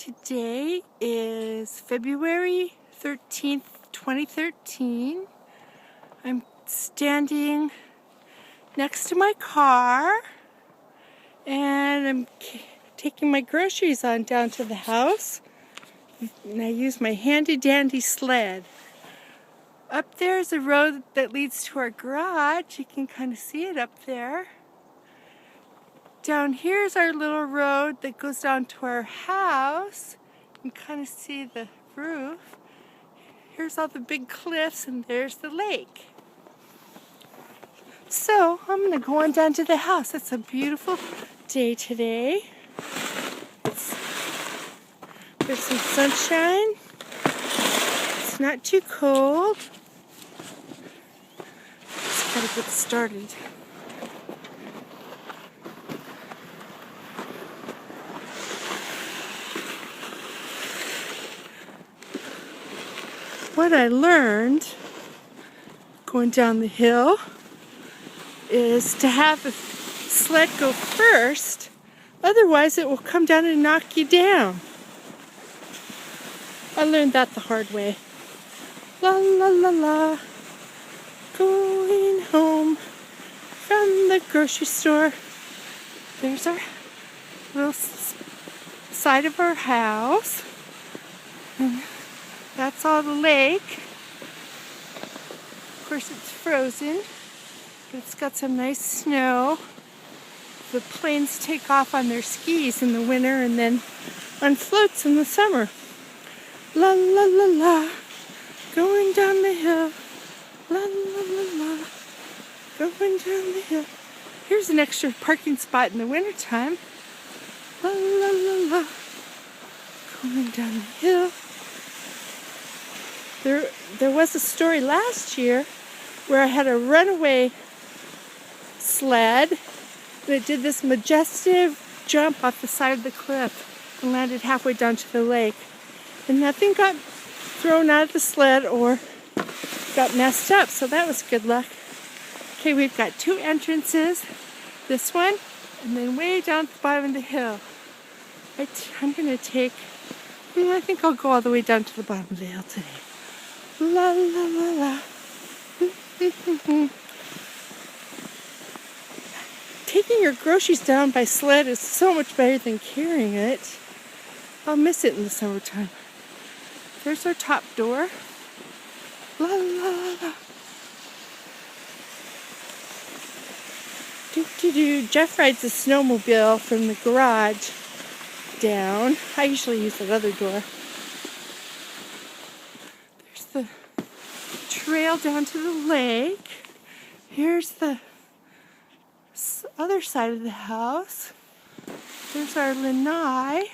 Today is February 13th, 2013. I'm standing next to my car and I'm taking my groceries on down to the house. And I use my handy dandy sled. Up there is a road that leads to our garage. You can kind of see it up there. Down here is our little road that goes down to our house. You can kind of see the roof. Here's all the big cliffs and there's the lake. So I'm going to go on down to the house. It's a beautiful day today. There's some sunshine. It's not too cold. Just gotta get started. What I learned going down the hill is to have the sled go first, otherwise it will come down and knock you down. I learned that the hard way. La la la la, going home from the grocery store. There's our little side of our house. And that's all the lake. Of course it's frozen, but it's got some nice snow. The planes take off on their skis in the winter and then on floats in the summer. La la la la, going down the hill. La la la la, going down the hill. Here's an extra parking spot in the wintertime. La la la la, going down the hill. There was a story last year where I had a runaway sled that did this majestic jump off the side of the cliff and landed halfway down to the lake. And nothing got thrown out of the sled or got messed up, so that was good luck. Okay, we've got two entrances. This one, and then way down at the bottom of the hill. I'm going to take, I think I'll go all the way down to the bottom of the hill today. La la la la. Taking your groceries down by sled is so much better than carrying it. I'll miss it in the summertime. There's our top door. La la la. Do do do. Jeff rides a snowmobile from the garage down. I usually use that other door. There's the trail down to the lake. Here's the other side of the house. There's our lanai.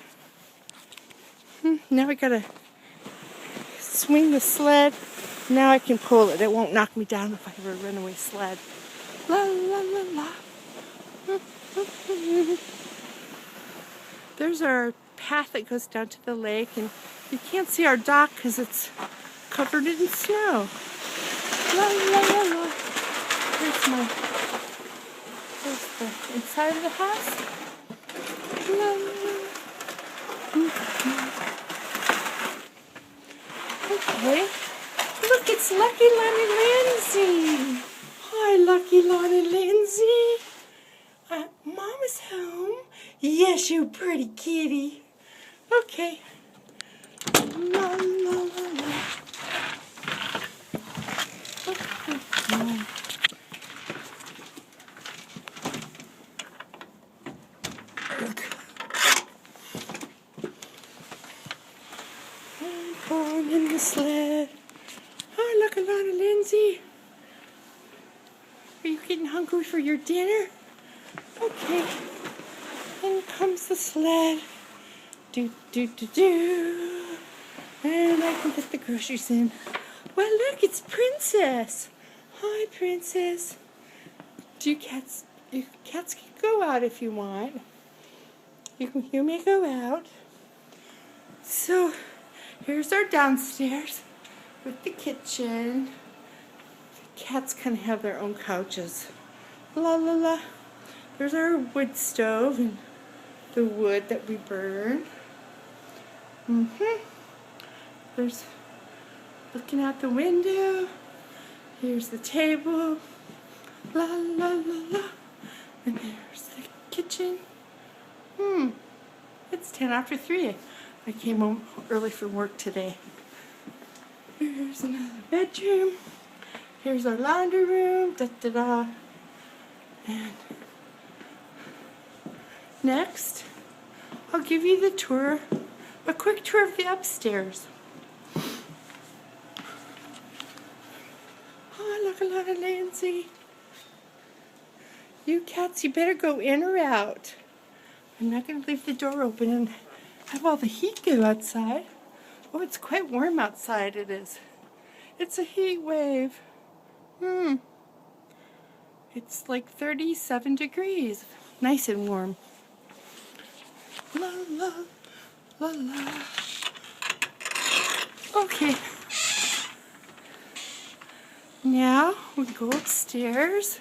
Now I gotta swing the sled. Now I can pull it. It won't knock me down if I have a runaway sled. La la la la. There's our path that goes down to the lake, and you can't see our dock because it's covered in snow. La la la la. There's the inside of the house. La la la. Okay. Look, it's Lucky Lon and Lindsay. Hi, Lucky Lon and Lindsay. Mama's home. Yes, you pretty kitty. Okay. La la la la. I'm going in the sled. Hi, Lucky Lon and Lindsay. Are you getting hungry for your dinner? Okay. In comes the sled. Do, do, do, do. And I can get the groceries in. Well, look, it's Princess. Hi, Princess. You cats can go out if you want. You may go out. So, here's our downstairs with the kitchen. The cats kind of have their own couches. La la la. There's our wood stove and the wood that we burn. There's looking out the window. Here's the table. La la la la. And there's the kitchen. It's 10 after 3. I came home early from work today. Here's another bedroom. Here's our laundry room. Da da da. And next, I'll give you the tour, a quick tour of the upstairs. Oh, look, a lot of Lindsay. You cats, you better go in or out. I'm not going to leave the door open and have all the heat go outside. Oh, it's quite warm outside, it is. It's a heat wave. It's like 37 degrees. Nice and warm. La la, la la. Okay. Now we go upstairs.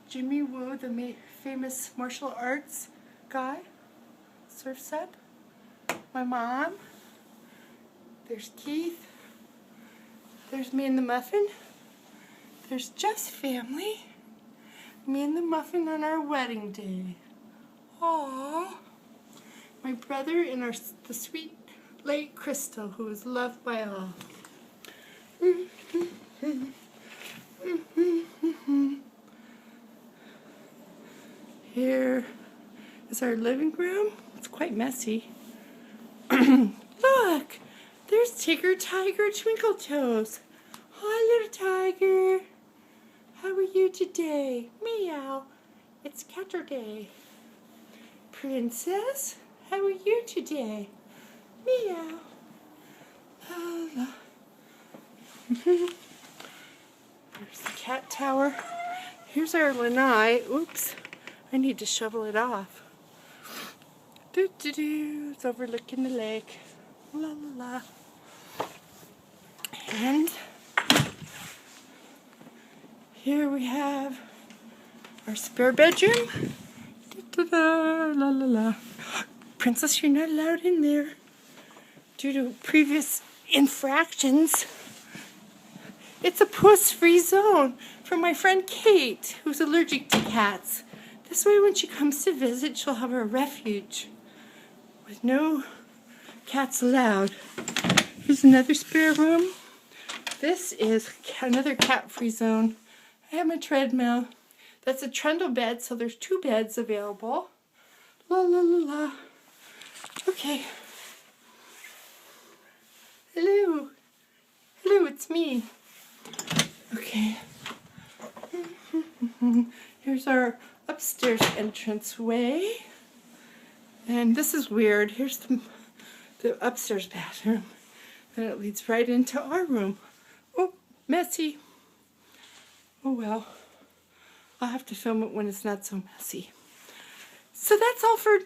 Jimmy Woo, the famous martial arts guy, surf set. My mom. There's Keith. There's me and the muffin. There's Jeff's family. Me and the muffin on our wedding day. Aww. My brother and the sweet late Crystal, who is loved by all. Here is our living room. It's quite messy. Look, there's Tigger, Tiger, Twinkle Toes. Hi, little tiger. How are you today? Meow. It's Catterday. Princess, how are you today? Meow. La la. There's the cat tower. Here's our lanai. Oops. I need to shovel it off. Doo-doo-doo. It's overlooking the lake. La la la. And here we have our spare bedroom. Da-da-da, la la la. Princess, you're not allowed in there due to previous infractions. It's a puss-free zone for my friend Kate, who's allergic to cats. This way, when she comes to visit, she'll have a refuge with no cats allowed. Here's another spare room. This is another cat-free zone. I have my treadmill. That's a trundle bed, so there's 2 beds available. La la la la. Okay. Hello. Hello, it's me. Okay. Here's our upstairs entranceway. And this is weird. Here's the upstairs bathroom. And it leads right into our room. Oh, messy. Oh well. I'll have to film it when it's not so messy. So that's all for